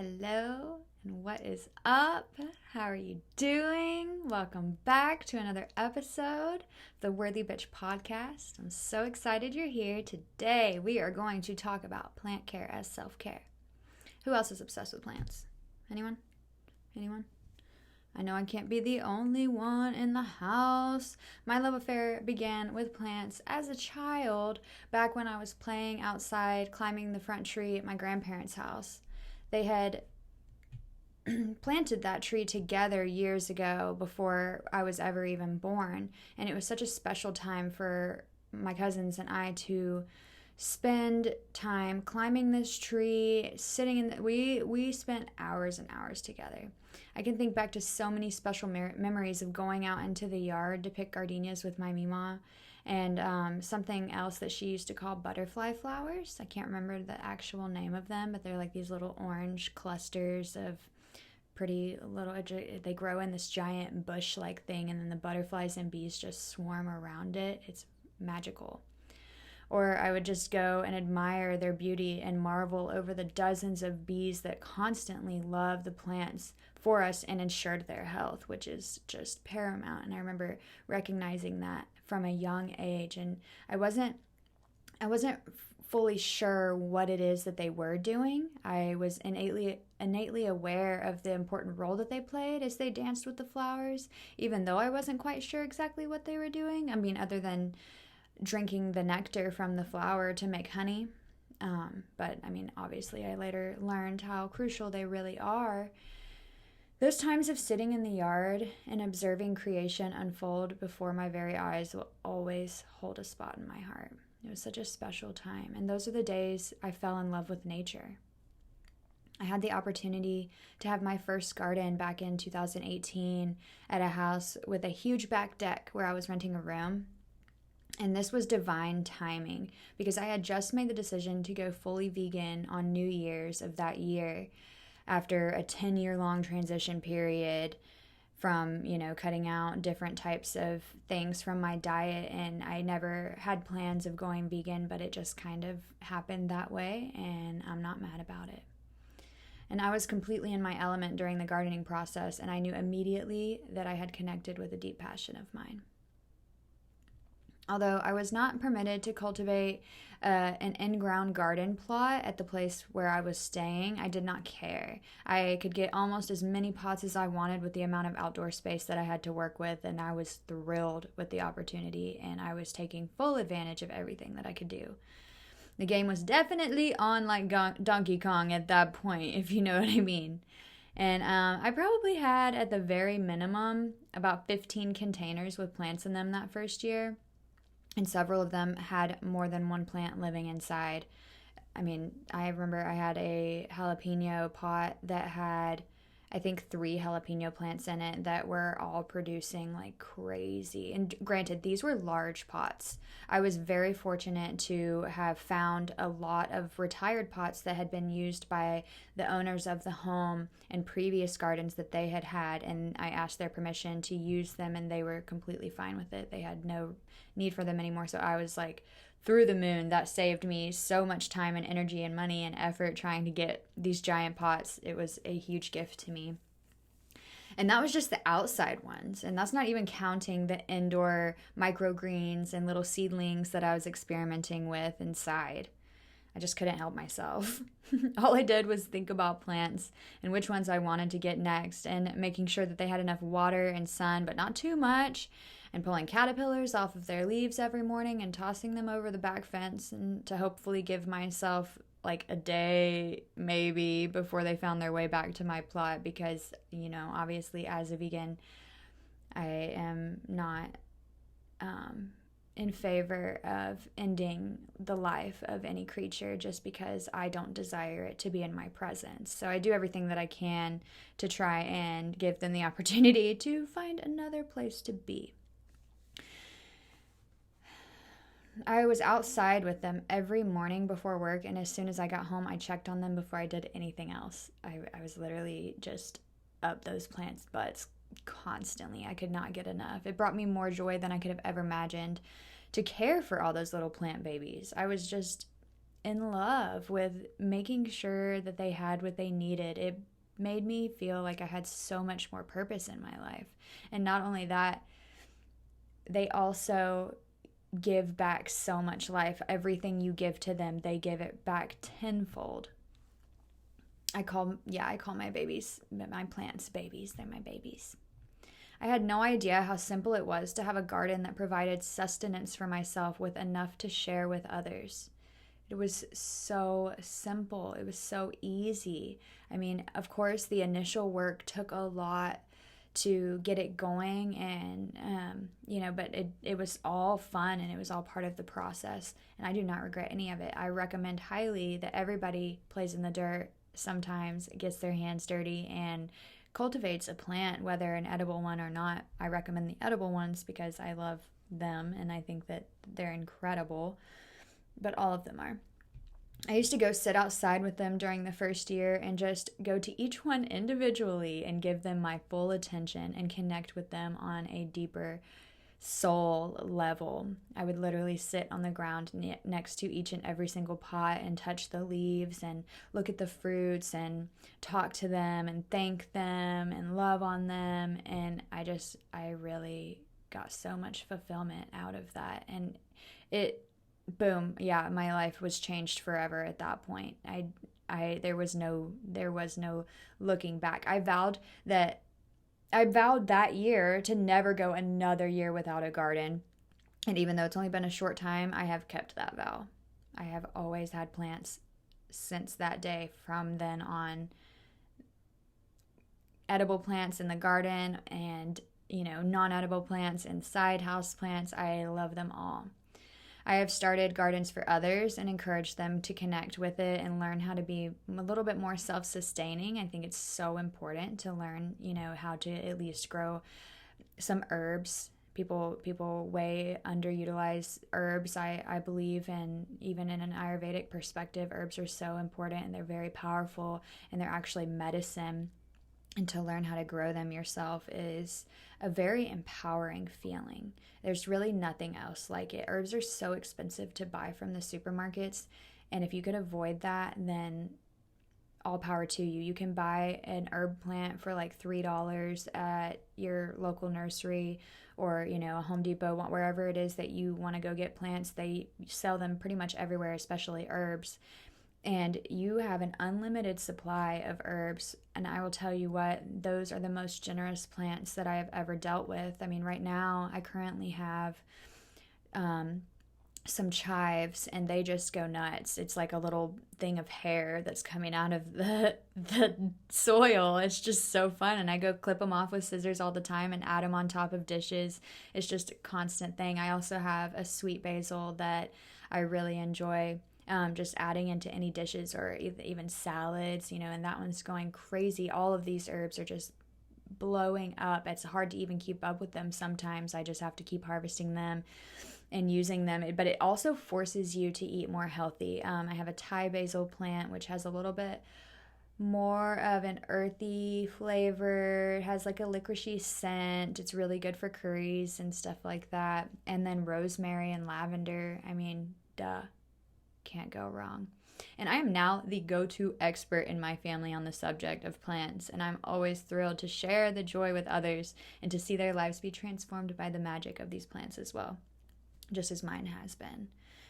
Hello, and what is up? How are you doing? Welcome back to another episode of the Worthy Bitch podcast. I'm so excited you're here. Today, we are going to talk about plant care as self-care. Who else is obsessed with plants? Anyone? I know I can't be the only one in the house. My love affair began with plants as a child, back when I was playing outside, climbing the front tree at my grandparents' house. They had planted that tree together years ago before I was ever even born, and it was such a special time for my cousins and I to spend time climbing this tree, sitting in we spent hours and hours together. I can think back to so many special memories of going out into the yard to pick gardenias with my Mima, and something else that she used to call butterfly flowers. I can't remember the actual name of them, but they're like these little orange clusters of pretty little, they grow in this giant bush-like thing, and then the butterflies and bees just swarm around it. It's magical. Or I would just go and admire their beauty and marvel over the dozens of bees that constantly love the plants for us and ensured their health, which is just paramount. And I remember recognizing that from a young age, and I wasn't fully sure what it is that they were doing. I was innately aware of the important role that they played as they danced with the flowers, even though I wasn't quite sure exactly what they were doing. I mean, other than drinking the nectar from the flower to make honey. But I mean, obviously I later learned how crucial they really are. Those times of sitting in the yard and observing creation unfold before my very eyes will always hold a spot in my heart. It was such a special time, and those are the days I fell in love with nature. I had the opportunity to have my first garden back in 2018 at a house with a huge back deck where I was renting a room. And this was divine timing because I had just made the decision to go fully vegan on New Year's of that year after a 10-year-long transition period from, cutting out different types of things from my diet. And I never had plans of going vegan, but it just kind of happened that way, and I'm not mad about it. And I was completely in my element during the gardening process, and I knew immediately that I had connected with a deep passion of mine. Although I was not permitted to cultivate an in-ground garden plot at the place where I was staying, I did not care. I could get almost as many pots as I wanted with the amount of outdoor space that I had to work with, and I was thrilled with the opportunity, and I was taking full advantage of everything that I could do. The game was definitely on like Donkey Kong at that point, if you know what I mean. And I probably had, at the very minimum, about 15 containers with plants in them that first year. And several of them had more than one plant living inside. I mean, I remember I had a jalapeno pot that had, I think, 3 jalapeno plants in it that were all producing like crazy. And granted, these were large pots. I was very fortunate to have found a lot of retired pots that had been used by the owners of the home in previous gardens that they had had, and I asked their permission to use them, and they were completely fine with it. They had no need for them anymore, so I was like through the moon. That saved me so much time and energy and money and effort trying to get these giant pots. It was a huge gift to me. And that was just the outside ones, and that's not even counting the indoor microgreens and little seedlings that I was experimenting with inside. I just couldn't help myself. All I did was think about plants and which ones I wanted to get next, and making sure that they had enough water and sun, but not too much, and pulling caterpillars off of their leaves every morning and tossing them over the back fence, and to hopefully give myself like a day maybe before they found their way back to my plot, because, obviously as a vegan, I am not in favor of ending the life of any creature just because I don't desire it to be in my presence. So I do everything that I can to try and give them the opportunity to find another place to be. I was outside with them every morning before work, and as soon as I got home, I checked on them before I did anything else. I was literally just up those plants' butts constantly. I could not get enough. It brought me more joy than I could have ever imagined to care for all those little plant babies. I was just in love with making sure that they had what they needed. It made me feel like I had so much more purpose in my life. And not only that, they also give back so much life. Everything you give to them, they give it back tenfold. I call my babies, my plants babies. They're my babies. I had no idea how simple it was to have a garden that provided sustenance for myself with enough to share with others. It was so simple. It was so easy. I mean, of course, the initial work took a lot to get it going, and but it was all fun, and it was all part of the process, and I do not regret any of it. I recommend highly that everybody plays in the dirt sometimes, gets their hands dirty, and cultivates a plant, whether an edible one or not. I recommend the edible ones because I love them and I think that they're incredible, but all of them are. I used to go sit outside with them during the first year and just go to each one individually and give them my full attention and connect with them on a deeper soul level. I would literally sit on the ground next to each and every single pot and touch the leaves and look at the fruits and talk to them and thank them and love on them. And I really got so much fulfillment out of that. And boom, yeah, my life was changed forever at that point. There was no looking back. I vowed that year to never go another year without a garden. And even though it's only been a short time, I have kept that vow. I have always had plants since that day. From then on, edible plants in the garden and, non-edible plants inside house plants. I love them all. I have started gardens for others and encouraged them to connect with it and learn how to be a little bit more self-sustaining. I think it's so important to learn, how to at least grow some herbs. People way underutilize herbs, I believe, and even in an Ayurvedic perspective, herbs are so important and they're very powerful and they're actually medicine. And to learn how to grow them yourself is a very empowering feeling. There's really nothing else like it. Herbs are so expensive to buy from the supermarkets, and if you could avoid that, then all power to you. You can buy an herb plant for like $3 at your local nursery or, a Home Depot, wherever it is that you want to go get plants. They sell them pretty much everywhere, especially herbs. And you have an unlimited supply of herbs. And I will tell you what, those are the most generous plants that I have ever dealt with. I mean, right now, I currently have some chives, and they just go nuts. It's like a little thing of hair that's coming out of the soil. It's just so fun. And I go clip them off with scissors all the time and add them on top of dishes. It's just a constant thing. I also have a sweet basil that I really enjoy. Just adding into any dishes or even salads, and that one's going crazy. All of these herbs are just blowing up. It's hard to even keep up with them sometimes. I just have to keep harvesting them and using them. But it also forces you to eat more healthy. I have a Thai basil plant, which has a little bit more of an earthy flavor. It has like a licoricey scent. It's really good for curries and stuff like that. And then rosemary and lavender. I mean, duh. Can't go wrong. And I am now the go-to expert in my family on the subject of plants, and I'm always thrilled to share the joy with others and to see their lives be transformed by the magic of these plants as well, just as mine has been.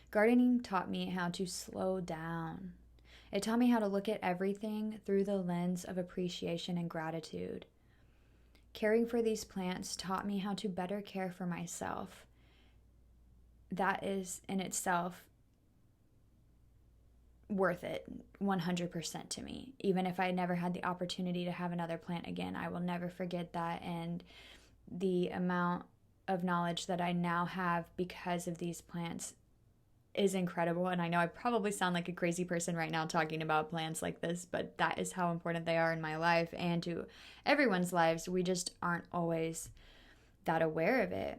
Gardening taught me how to slow down. It taught me how to look at everything through the lens of appreciation and gratitude. Caring for these plants taught me how to better care for myself. That is in itself worth it 100% to me. Even if I never had the opportunity to have another plant again, I will never forget that. And the amount of knowledge that I now have because of these plants is incredible. And I know I probably sound like a crazy person right now talking about plants like this, but that is how important they are in my life and to everyone's lives. We just aren't always that aware of it.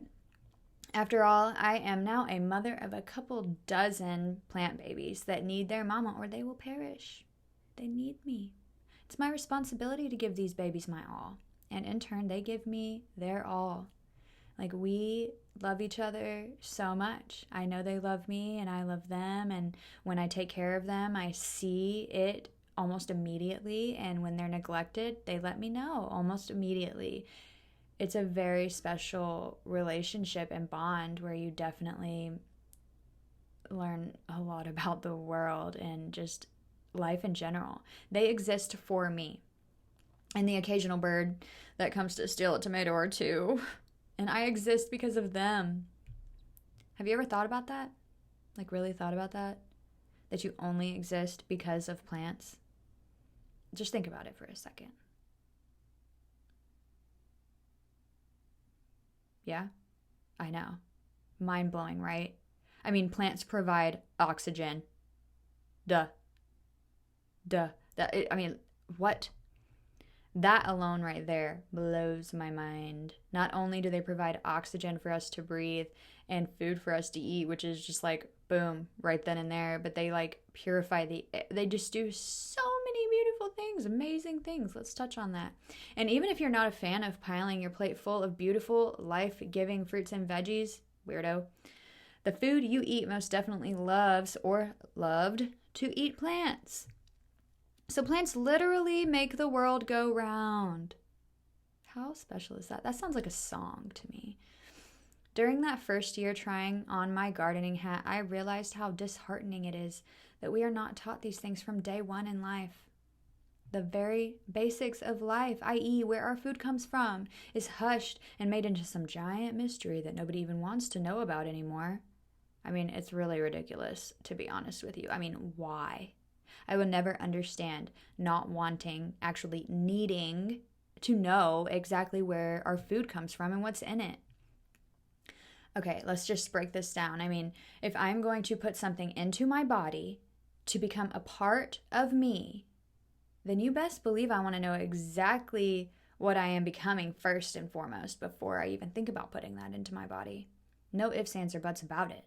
After all, I am now a mother of a couple dozen plant babies that need their mama or they will perish. They need me. It's my responsibility to give these babies my all. And in turn, they give me their all. Like, we love each other so much. I know they love me and I love them. And when I take care of them, I see it almost immediately. And when they're neglected, they let me know almost immediately. It's a very special relationship and bond where you definitely learn a lot about the world and just life in general. They exist for me. And the occasional bird that comes to steal a tomato or two. And I exist because of them. Have you ever thought about that? Like, really thought about that? That you only exist because of plants? Just think about it for a second. Yeah, I know. Mind-blowing, right? I mean, plants provide oxygen. Duh. I mean, what? That alone right there blows my mind. Not only do they provide oxygen for us to breathe and food for us to eat, which is just like, boom, right then and there, but they like purify they just do so many beautiful things, amazing things. Let's touch on that. And even if you're not a fan of piling your plate full of beautiful, life-giving fruits and veggies, weirdo, the food you eat most definitely loves or loved to eat plants. So plants literally make the world go round. How special is that? That sounds like a song to me. During that first year trying on my gardening hat, I realized how disheartening it is that we are not taught these things from day one in life. The very basics of life, i.e. where our food comes from, is hushed and made into some giant mystery that nobody even wants to know about anymore. I mean, it's really ridiculous, to be honest with you. I mean, why? I will never understand not wanting, actually needing to know exactly where our food comes from and what's in it. Okay, let's just break this down. I mean, if I'm going to put something into my body to become a part of me, then you best believe I want to know exactly what I am becoming first and foremost before I even think about putting that into my body. No ifs, ands, or buts about it.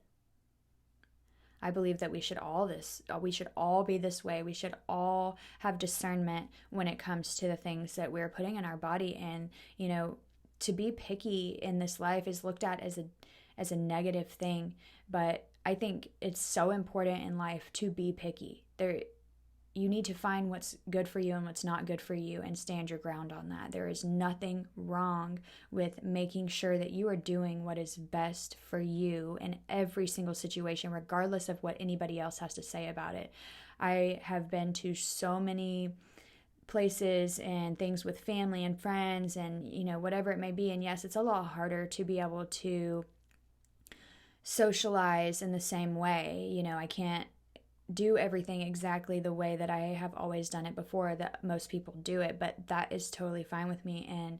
I believe that we should all be this way. We should all have discernment when it comes to the things that we're putting in our body. And, you know, to be picky in this life is looked at as a negative thing. But I think it's so important in life to be picky. You need to find what's good for you and what's not good for you and stand your ground on that. There is nothing wrong with making sure that you are doing what is best for you in every single situation, regardless of what anybody else has to say about it. I have been to so many places and things with family and friends and, you know, whatever it may be. And yes, it's a lot harder to be able to socialize in the same way. You know, I can't do everything exactly the way that I have always done it before, that most people do it, but that is totally fine with me. And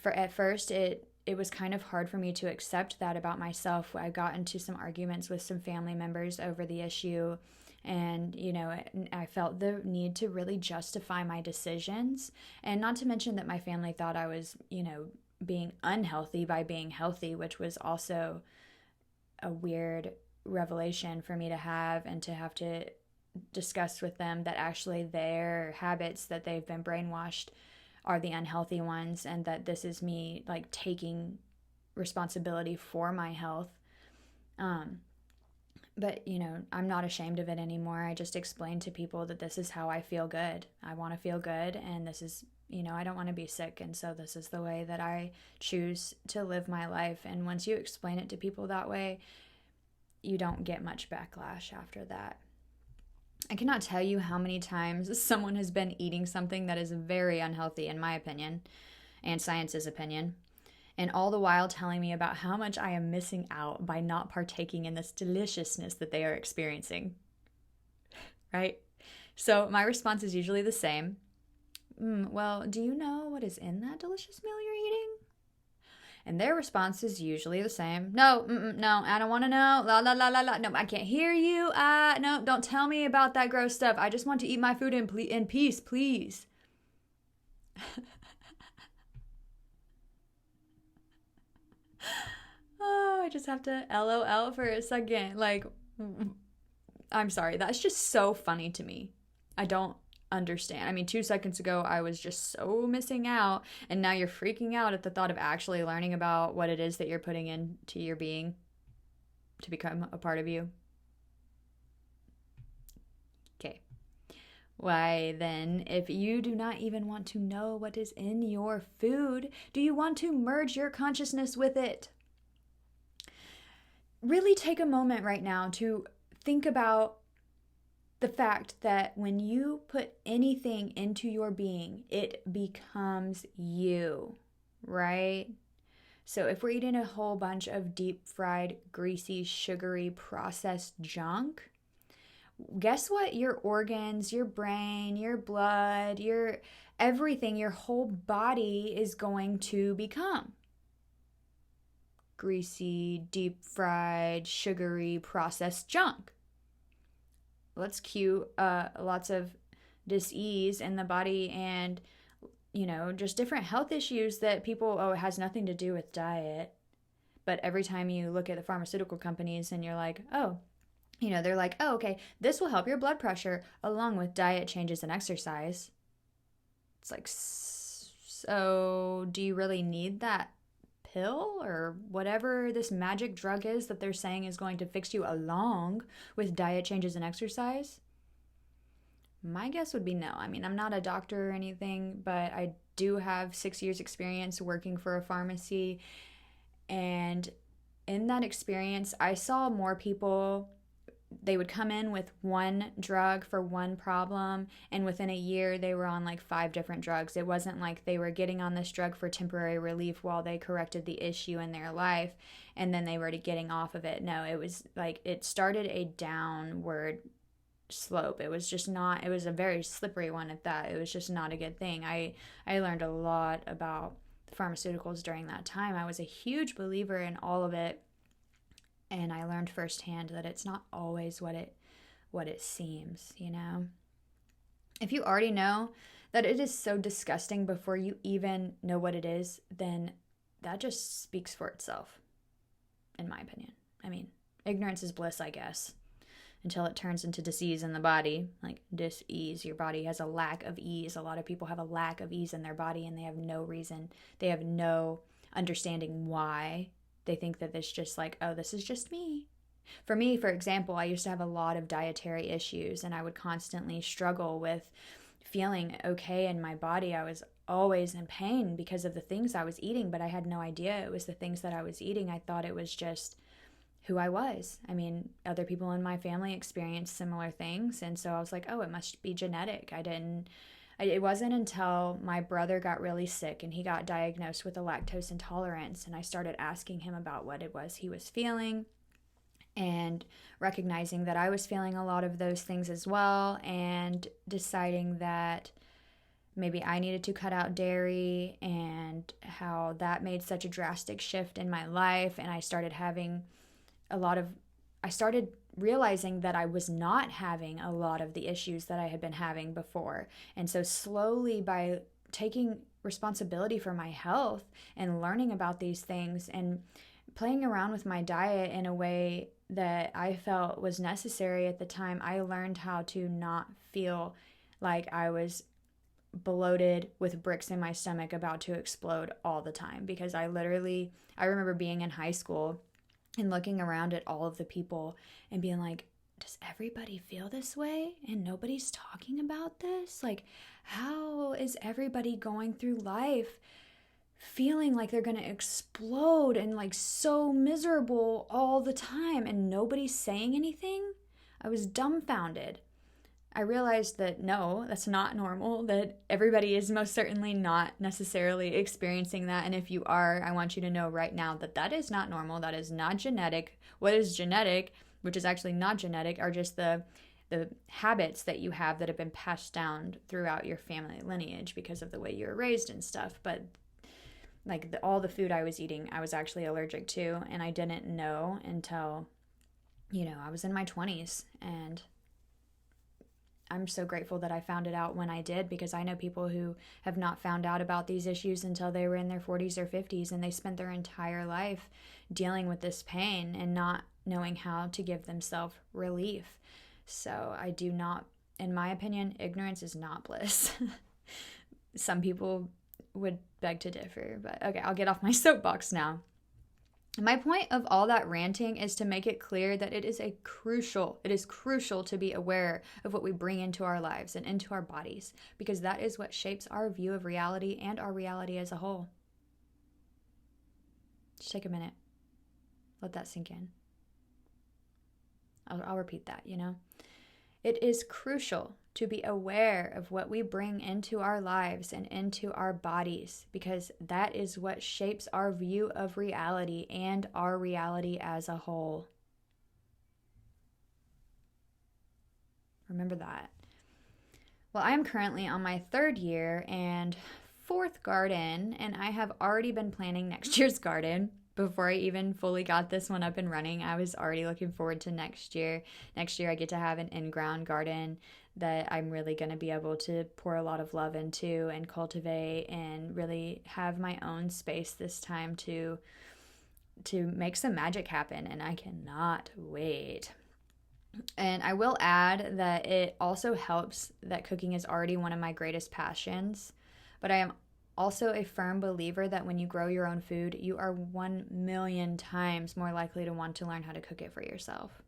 at first it was kind of hard for me to accept that about myself. I got into some arguments with some family members over the issue, and, you know, I felt the need to really justify my decisions, and not to mention that my family thought I was, you know, being unhealthy by being healthy, which was also a weird revelation for me to have, and to have to discuss with them that actually their habits that they've been brainwashed are the unhealthy ones, and that this is me like taking responsibility for my health. But, you know, I'm not ashamed of it anymore. I just explain to people that this is how I feel good. I want to feel good, and this is, you know, I don't want to be sick, and so this is the way that I choose to live my life. And once you explain it to people that way, you don't get much backlash after that. I cannot tell you how many times someone has been eating something that is very unhealthy, in my opinion, and science's opinion, and all the while telling me about how much I am missing out by not partaking in this deliciousness that they are experiencing. Right? So my response is usually the same. Well, do you know what is in that delicious meal you're eating? And their response is usually the same. No, I don't want to know. La, la, la, la, la. No, I can't hear you. No, don't tell me about that gross stuff. I just want to eat my food in peace, please. Oh, I just have to LOL for a second. Like, I'm sorry. That's just so funny to me. I don't understand. I mean, 2 seconds ago, I was just so missing out. And now you're freaking out at the thought of actually learning about what it is that you're putting into your being to become a part of you. Okay. Why then, if you do not even want to know what is in your food, do you want to merge your consciousness with it? Really take a moment right now to think about the fact that when you put anything into your being, it becomes you, right? So if we're eating a whole bunch of deep fried, greasy, sugary, processed junk, guess what your organs, your brain, your blood, your everything, your whole body is going to become? Greasy, deep fried, sugary, processed junk. Let's cue lots of dis-ease in the body and, just different health issues that people, it has nothing to do with diet. But every time you look at the pharmaceutical companies and you're like, they're like, oh, okay, this will help your blood pressure along with diet changes and exercise. It's like, so do you really need that pill or whatever this magic drug is that they're saying is going to fix you along with diet changes and exercise? My guess would be no. I mean, I'm not a doctor or anything, but I do have 6 years experience working for a pharmacy. And in that experience, I saw more people, they would come in with one drug for one problem, and within a year they were on like 5 different drugs. It wasn't like they were getting on this drug for temporary relief while they corrected the issue in their life and then they were getting off of it. No, it was like it started a downward slope. It was just not, it was a very slippery one at that. It was just not a good thing. I learned a lot about pharmaceuticals during that time. I was a huge believer in all of it. And I learned firsthand that it's not always what it seems, If you already know that it is so disgusting before you even know what it is, then that just speaks for itself, in my opinion. I mean, ignorance is bliss, I guess, until it turns into disease in the body, like dis-ease. Your body has a lack of ease. A lot of people have a lack of ease in their body, and they have no reason. They have no understanding why. They think that it's just like, oh, this is just me. For me, for example, I used to have a lot of dietary issues, and I would constantly struggle with feeling okay in my body. I was always in pain because of the things I was eating, but I had no idea it was the things that I was eating. I thought it was just who I was. I mean, other people in my family experienced similar things, and so I was like, oh, it must be genetic. It wasn't until my brother got really sick and he got diagnosed with a lactose intolerance, and I started asking him about what it was he was feeling and recognizing that I was feeling a lot of those things as well, and deciding that maybe I needed to cut out dairy, and how that made such a drastic shift in my life. And I started realizing that I was not having a lot of the issues that I had been having before. And so slowly, by taking responsibility for my health and learning about these things and playing around with my diet in a way that I felt was necessary at the time, I learned how to not feel like I was bloated with bricks in my stomach about to explode all the time. Because I remember being in high school and looking around at all of the people and being like, does everybody feel this way and nobody's talking about this? Like, how is everybody going through life feeling like they're going to explode and like so miserable all the time and nobody's saying anything? I was dumbfounded. I realized that no, that's not normal, that everybody is most certainly not necessarily experiencing that. And if you are, I want you to know right now that that is not normal. That is not genetic. What is genetic, which is actually not genetic, are just the habits that you have that have been passed down throughout your family lineage because of the way you were raised and stuff. But like all the food I was eating, I was actually allergic to, and I didn't know until, I was in my 20s. And I'm so grateful that I found it out when I did, because I know people who have not found out about these issues until they were in their 40s or 50s, and they spent their entire life dealing with this pain and not knowing how to give themselves relief. So I do not in my opinion, ignorance is not bliss. Some people would beg to differ, but okay, I'll get off my soapbox now. My point of all that ranting is to make it clear that it is crucial to be aware of what we bring into our lives and into our bodies, because that is what shapes our view of reality and our reality as a whole. Just take a minute. Let that sink in. I'll repeat that, It is crucial to be aware of what we bring into our lives and into our bodies, because that is what shapes our view of reality and our reality as a whole. Remember that. Well, I am currently on my 3rd year and 4th garden, and I have already been planning next year's garden. Before I even fully got this one up and running, I was already looking forward to next year. Next year, I get to have an in-ground garden that I'm really going to be able to pour a lot of love into and cultivate, and really have my own space this time to make some magic happen, and I cannot wait. And I will add that it also helps that cooking is already one of my greatest passions, but I am also a firm believer that when you grow your own food, you are 1,000,000 times more likely to want to learn how to cook it for yourself.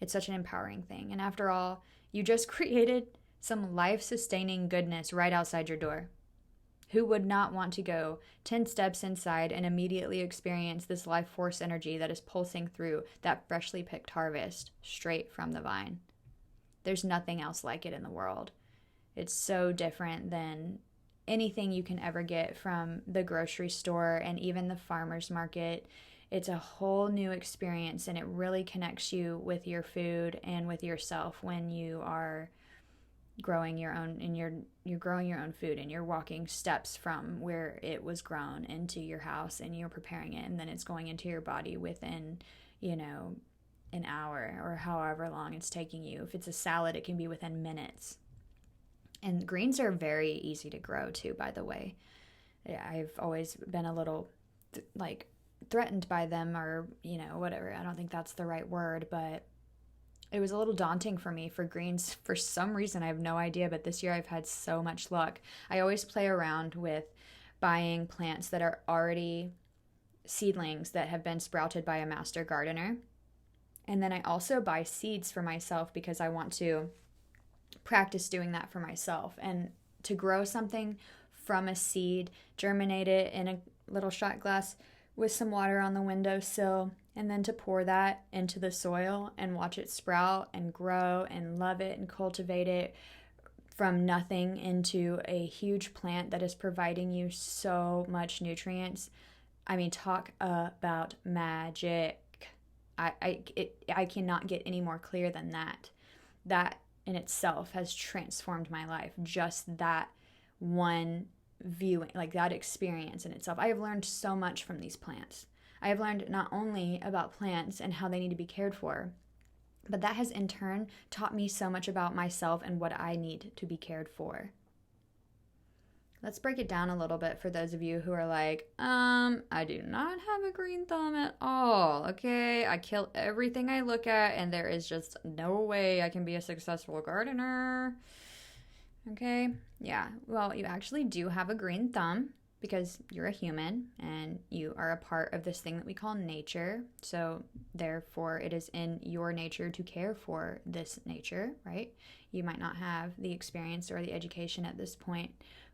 It's such an empowering thing. And after all, you just created some life-sustaining goodness right outside your door. Who would not want to go 10 steps inside and immediately experience this life force energy that is pulsing through that freshly picked harvest straight from the vine? There's nothing else like it in the world. It's so different than anything you can ever get from the grocery store and even the farmer's market. It's a whole new experience, and it really connects you with your food and with yourself when you are growing your own, and you're growing your own food, and you're walking steps from where it was grown into your house, and you're preparing it, and then it's going into your body within, an hour or however long it's taking you. If it's a salad, it can be within minutes. And greens are very easy to grow too, by the way. I've always been a little threatened by them, or, whatever. I don't think that's the right word, but it was a little daunting for me for greens for some reason. I have no idea, but this year I've had so much luck. I always play around with buying plants that are already seedlings that have been sprouted by a master gardener. And then I also buy seeds for myself because I want to practice doing that for myself, and to grow something from a seed, germinate it in a little shot glass with some water on the windowsill, and then to pour that into the soil and watch it sprout and grow and love it and cultivate it from nothing into a huge plant that is providing you so much nutrients. I mean, talk about magic. I cannot get any more clear than that. That in itself has transformed my life. Just that one viewing, that experience in itself. I have learned so much from these plants. I have learned not only about plants and how they need to be cared for, but that has in turn taught me so much about myself and what I need to be cared for. Let's break it down a little bit for those of you who are like, I do not have a green thumb at all, okay? I kill everything I look at, and there is just no way I can be a successful gardener, okay? Yeah, well, you actually do have a green thumb because you're a human, and you are a part of this thing that we call nature, so therefore it is in your nature to care for this nature, right? You might not have the experience or the education at this point,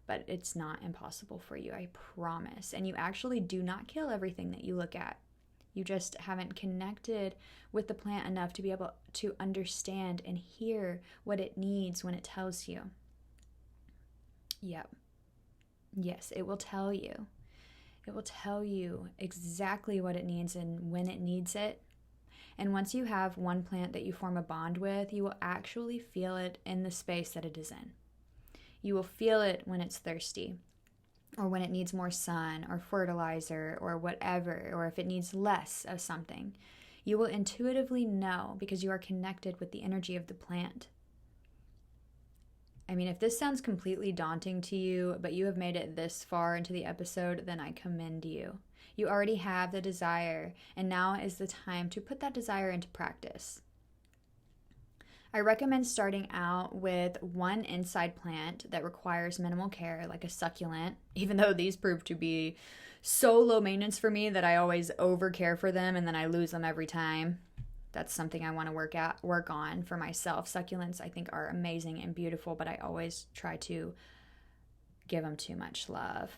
but it's not impossible for you, I promise. And you actually do not kill everything that you look at. You just haven't connected with the plant enough to be able to understand and hear what it needs when it tells you. Yep. Yes, it will tell you. It will tell you exactly what it needs and when it needs it. And once you have one plant that you form a bond with, you will actually feel it in the space that it is in. You will feel it when it's thirsty, or when it needs more sun or fertilizer or whatever, or if it needs less of something. You will intuitively know because you are connected with the energy of the plant. I mean, if this sounds completely daunting to you, but you have made it this far into the episode, then I commend you. You already have the desire, and now is the time to put that desire into practice. I recommend starting out with one inside plant that requires minimal care, like a succulent, even though these prove to be so low maintenance for me that I always over care for them and then I lose them every time. That's something I want to work on for myself. Succulents I think are amazing and beautiful, but I always try to give them too much love.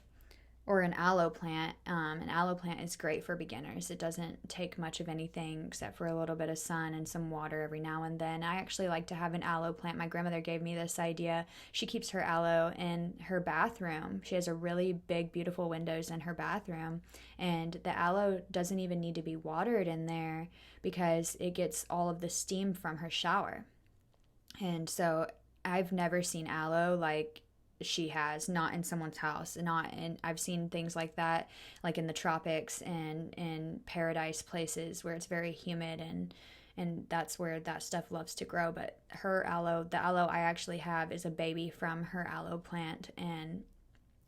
Or an aloe plant. An aloe plant is great for beginners. It doesn't take much of anything except for a little bit of sun and some water every now and then. I actually like to have an aloe plant. My grandmother gave me this idea. She keeps her aloe in her bathroom. She has a really big, beautiful windows in her bathroom. And the aloe doesn't even need to be watered in there because it gets all of the steam from her shower. And so I've never seen aloe like she has, not in someone's house, not in, I've seen things like that like in the tropics and in paradise places where it's very humid and that's where that stuff loves to grow. But her aloe, the aloe I actually have, is a baby from her aloe plant, and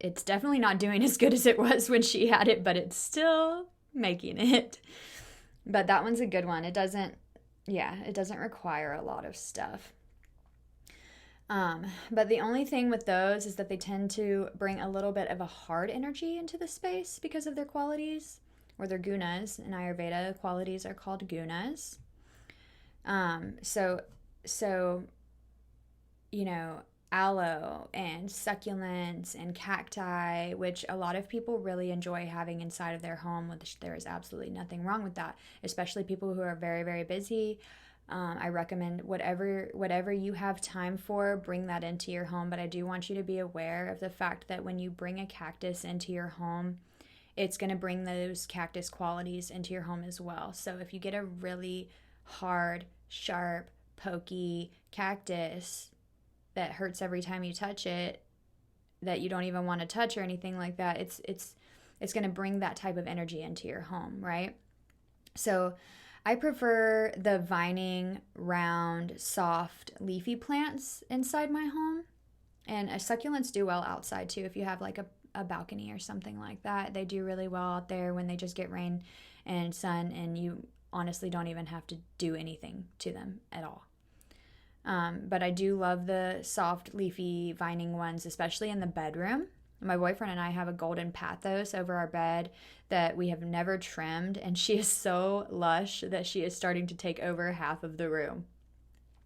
it's definitely not doing as good as it was when she had it, but it's still making it. But that one's a good one. It doesn't require a lot of stuff. But the only thing with those is that they tend to bring a little bit of a hard energy into the space because of their qualities, or their gunas. In Ayurveda, qualities are called gunas. So aloe and succulents and cacti, which a lot of people really enjoy having inside of their home, which there is absolutely nothing wrong with that, especially people who are very, very busy. I recommend whatever you have time for, bring that into your home. But I do want you to be aware of the fact that when you bring a cactus into your home, it's going to bring those cactus qualities into your home as well. So if you get a really hard, sharp, pokey cactus that hurts every time you touch it, that you don't even want to touch or anything like that, it's going to bring that type of energy into your home, right? So I prefer the vining, round, soft, leafy plants inside my home. And succulents do well outside too. If you have like a balcony or something like that, they do really well out there when they just get rain and sun, and you honestly don't even have to do anything to them at all. But I do love the soft, leafy, vining ones, especially in the bedroom. My boyfriend and I have a golden pathos over our bed that we have never trimmed, and she is so lush that she is starting to take over half of the room.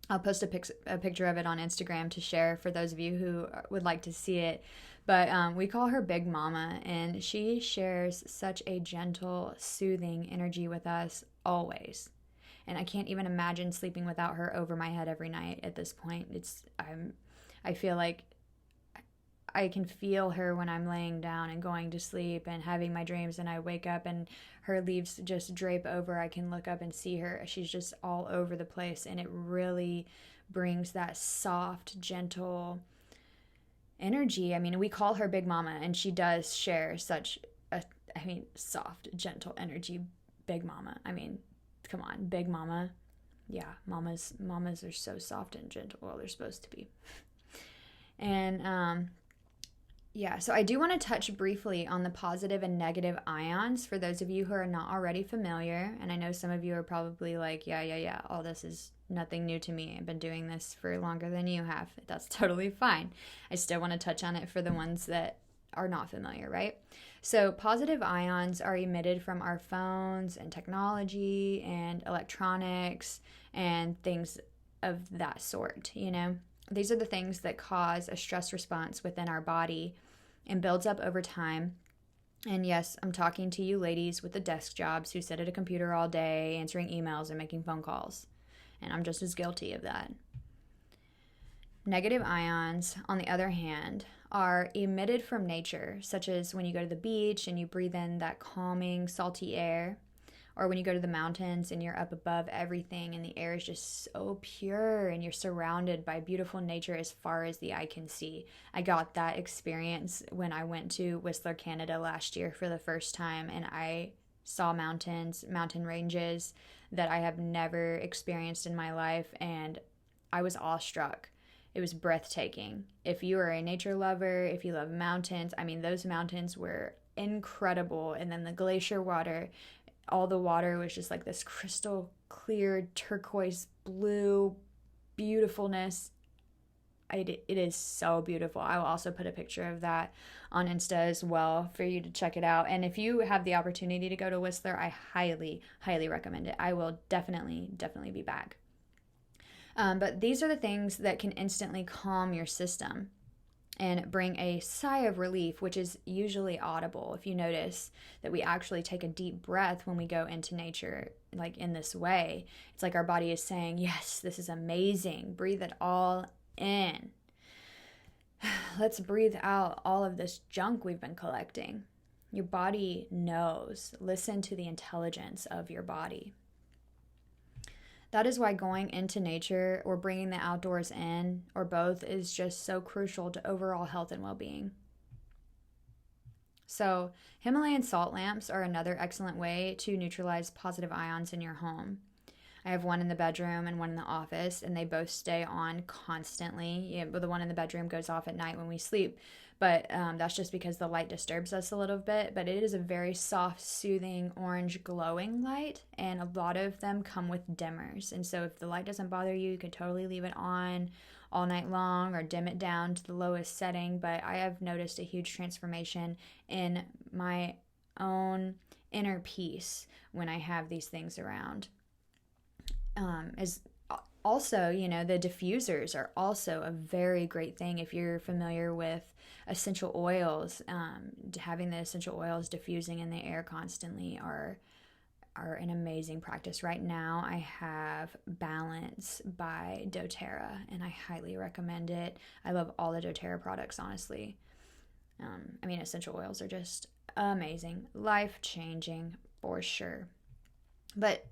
I'll post a picture of it on Instagram to share for those of you who would like to see it. But we call her Big Mama, and she shares such a gentle, soothing energy with us always. And I can't even imagine sleeping without her over my head every night at this point. I feel like I can feel her when I'm laying down and going to sleep and having my dreams, and I wake up and her leaves just drape over. I can look up and see her. She's just all over the place, and it really brings that soft, gentle energy. I mean, we call her Big Mama, and she does share such a, soft, gentle energy. Big Mama. I mean, come on, Big Mama. Yeah, mamas are so soft and gentle. Well, they're supposed to be. And yeah, so I do want to touch briefly on the positive and negative ions for those of you who are not already familiar. And I know some of you are probably like, yeah, all this is nothing new to me. I've been doing this for longer than you have. That's totally fine. I still want to touch on it for the ones that are not familiar, right? So positive ions are emitted from our phones and technology and electronics and things of that sort, These are the things that cause a stress response within our body and builds up over time. And yes, I'm talking to you ladies with the desk jobs who sit at a computer all day answering emails and making phone calls. And I'm just as guilty of that. Negative ions, on the other hand, are emitted from nature, such as when you go to the beach and you breathe in that calming, salty air, or when you go to the mountains and you're up above everything and the air is just so pure and you're surrounded by beautiful nature as far as the eye can see. I got that experience when I went to Whistler, Canada last year for the first time, and I saw mountains, mountain ranges that I have never experienced in my life, and I was awestruck. It was breathtaking. If you are a nature lover, if you love mountains, those mountains were incredible. And then the glacier water, all the water was just like this crystal clear turquoise blue, beautifulness. It is so beautiful. I will also put a picture of that on Insta as well for you to check it out. And if you have the opportunity to go to Whistler, I highly, highly recommend it. I will definitely be back. But these are the things that can instantly calm your system and bring a sigh of relief, which is usually audible. If you notice that we actually take a deep breath when we go into nature, like in this way, it's like our body is saying, yes, this is amazing. Breathe it all in. Let's breathe out all of this junk we've been collecting. Your body knows. Listen to the intelligence of your body. That is why going into nature or bringing the outdoors in, or both, is just so crucial to overall health and well-being. So, Himalayan salt lamps are another excellent way to neutralize positive ions in your home. I have one in the bedroom and one in the office, and they both stay on constantly. But the one in the bedroom goes off at night when we sleep, but that's just because the light disturbs us a little bit. But it is a very soft, soothing, orange, glowing light, and a lot of them come with dimmers. And so if the light doesn't bother you, you could totally leave it on all night long or dim it down to the lowest setting. But I have noticed a huge transformation in my own inner peace when I have these things around. Is also, the diffusers are also a very great thing. If you're familiar with essential oils, having the essential oils diffusing in the air constantly are an amazing practice. Right now, I have Balance by doTERRA, and I highly recommend it. I love all the doTERRA products, honestly. Essential oils are just amazing, life-changing for sure. But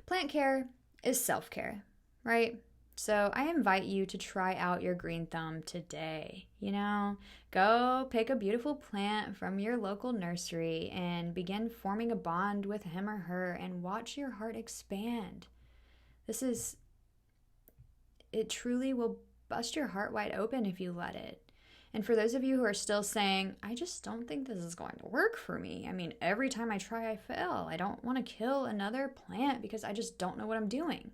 plant care is self-care, right? So I invite you to try out your green thumb today. Go pick a beautiful plant from your local nursery and begin forming a bond with him or her and watch your heart expand. It truly will bust your heart wide open if you let it. And for those of you who are still saying, I just don't think this is going to work for me. Every time I try, I fail. I don't want to kill another plant because I just don't know what I'm doing.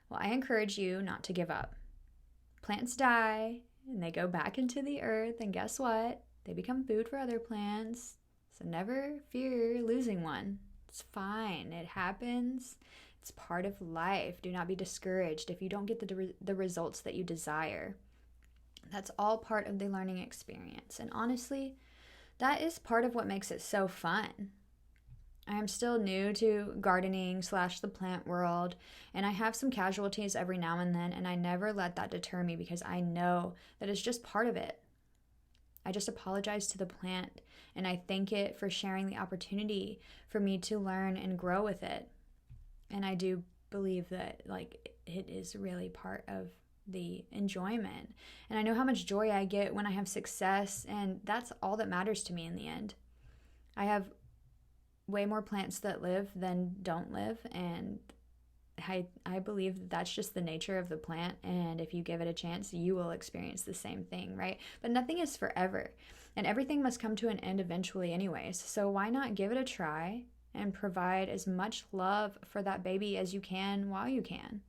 Well, I encourage you not to give up. Plants die and they go back into the earth, and guess what? They become food for other plants. So never fear losing one. It's fine. It happens. It's part of life. Do not be discouraged if you don't get the results that you desire. That's all part of the learning experience. And honestly, that is part of what makes it so fun. I am still new to gardening / the plant world, and I have some casualties every now and then, and I never let that deter me because I know that it's just part of it. I just apologize to the plant, and I thank it for sharing the opportunity for me to learn and grow with it. And I do believe that it is really part of the enjoyment. And I know how much joy I get when I have success, and that's all that matters to me in the end. I have way more plants that live than don't live, and I believe that that's just the nature of the plant, and if you give it a chance, you will experience the same thing, right? But nothing is forever, and everything must come to an end eventually anyways, so why not give it a try and provide as much love for that baby as you can while you can?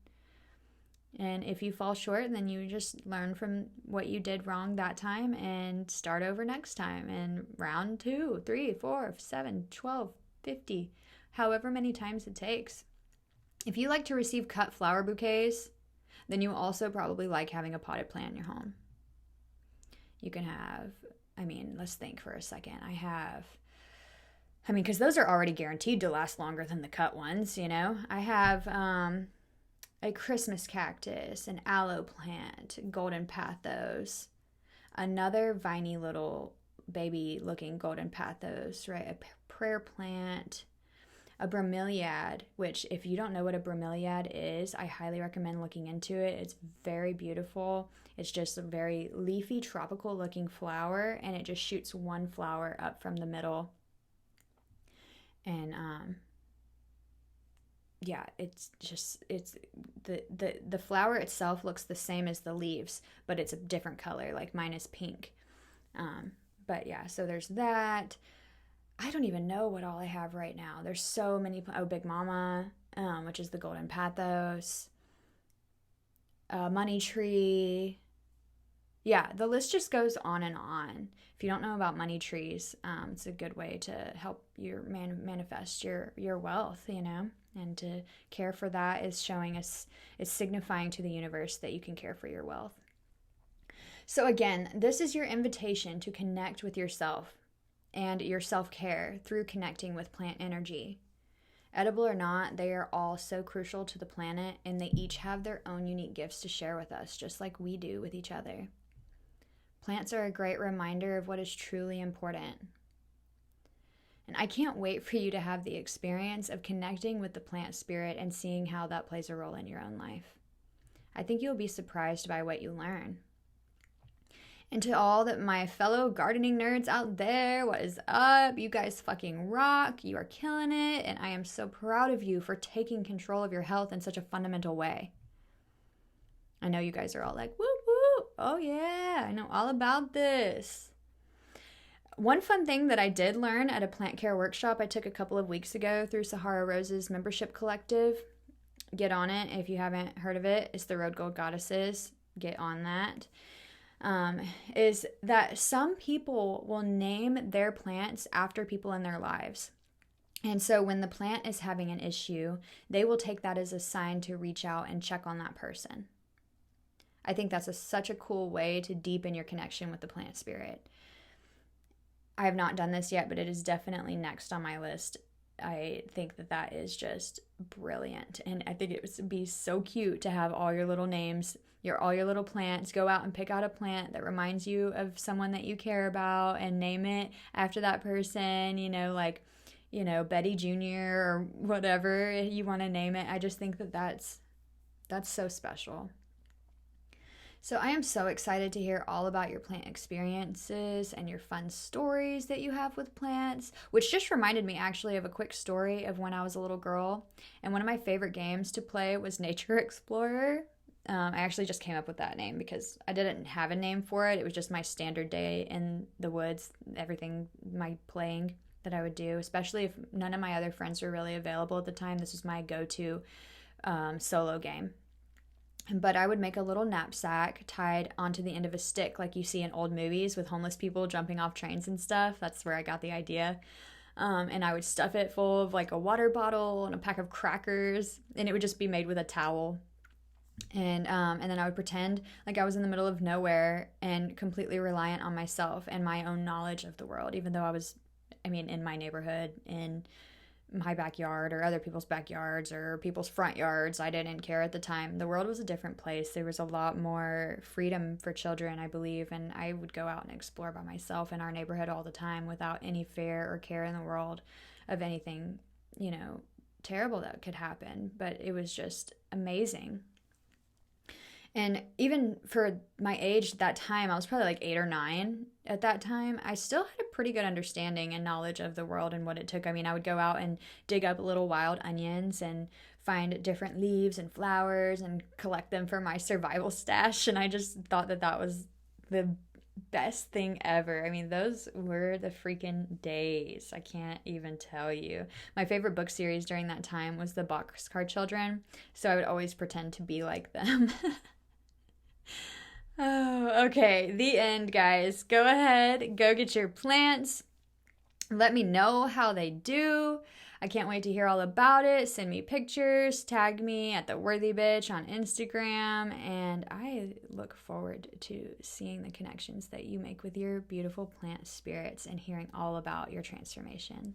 And if you fall short, then you just learn from what you did wrong that time and start over next time. And round 2, 3, 4, 7, 12, 50, however many times it takes. If you like to receive cut flower bouquets, then you also probably like having a potted plant in your home. You can have, let's think for a second. Because those are already guaranteed to last longer than the cut ones, I have a Christmas cactus, an aloe plant, golden pathos, another viney little baby looking golden pathos, right? A prayer plant, a bromeliad, which if you don't know what a bromeliad is, I highly recommend looking into it. It's very beautiful. It's just a very leafy, tropical looking flower, and it just shoots one flower up from the middle. And the flower itself looks the same as the leaves, but it's a different color. Like mine is pink. So there's that. I don't even know what all I have right now. There's so many. Big Mama, which is the golden pathos. money tree. Yeah, the list just goes on and on. If you don't know about money trees, it's a good way to help you manifest your wealth, and to care for that is showing us, it's signifying to the universe that you can care for your wealth. So again, this is your invitation to connect with yourself and your self-care through connecting with plant energy. Edible or not, they are all so crucial to the planet, and they each have their own unique gifts to share with us, just like we do with each other. Plants are a great reminder of what is truly important. And I can't wait for you to have the experience of connecting with the plant spirit and seeing how that plays a role in your own life. I think you'll be surprised by what you learn. And to all that my fellow gardening nerds out there, what is up? You guys fucking rock. You are killing it. And I am so proud of you for taking control of your health in such a fundamental way. I know you guys are all like, whoop, whoop. Oh yeah, I know all about this. One fun thing that I did learn at a plant care workshop I took a couple of weeks ago through Sahara Rose's membership collective. Get on it if you haven't heard of it. It's the Road Gold Goddesses. Get on that. Is that some people will name their plants after people in their lives. And so when the plant is having an issue, they will take that as a sign to reach out and check on that person. I think that's such a cool way to deepen your connection with the plant spirit. I have not done this yet, but it is definitely next on my list. I think that is just brilliant. And I think it would be so cute to have all your little names, all your little plants. Go out and pick out a plant that reminds you of someone that you care about and name it after that person, like Betty Jr. or whatever you want to name it. I just think that's so special. So I am so excited to hear all about your plant experiences and your fun stories that you have with plants, which just reminded me actually of a quick story of when I was a little girl. And one of my favorite games to play was Nature Explorer. I actually just came up with that name because I didn't have a name for it. It was just my standard day in the woods, everything, my playing that I would do, especially if none of my other friends were really available at the time. This was my go-to solo game. But I would make a little knapsack tied onto the end of a stick like you see in old movies with homeless people jumping off trains and stuff. That's where I got the idea. And I would stuff it full of like a water bottle and a pack of crackers, and it would just be made with a towel. And then I would pretend like I was in the middle of nowhere and completely reliant on myself and my own knowledge of the world, even though I was, in my neighborhood, in my backyard or other people's backyards or people's front yards. I didn't care at the time. The world was a different place. There was a lot more freedom for children, I believe, and I would go out and explore by myself in our neighborhood all the time without any fear or care in the world of anything, terrible that could happen. But it was just amazing. And even for my age at that time, I was probably like 8 or 9 at that time, I still had a pretty good understanding and knowledge of the world and what it took. I would go out and dig up little wild onions and find different leaves and flowers and collect them for my survival stash. And I just thought that was the best thing ever. Those were the freaking days. I can't even tell you. My favorite book series during that time was the Boxcar Children. So I would always pretend to be like them. Oh, okay. The end, guys. Go ahead. Go get your plants. Let me know how they do. I can't wait to hear all about it. Send me pictures. Tag me at The Worthy Bitch on Instagram. And I look forward to seeing the connections that you make with your beautiful plant spirits and hearing all about your transformation.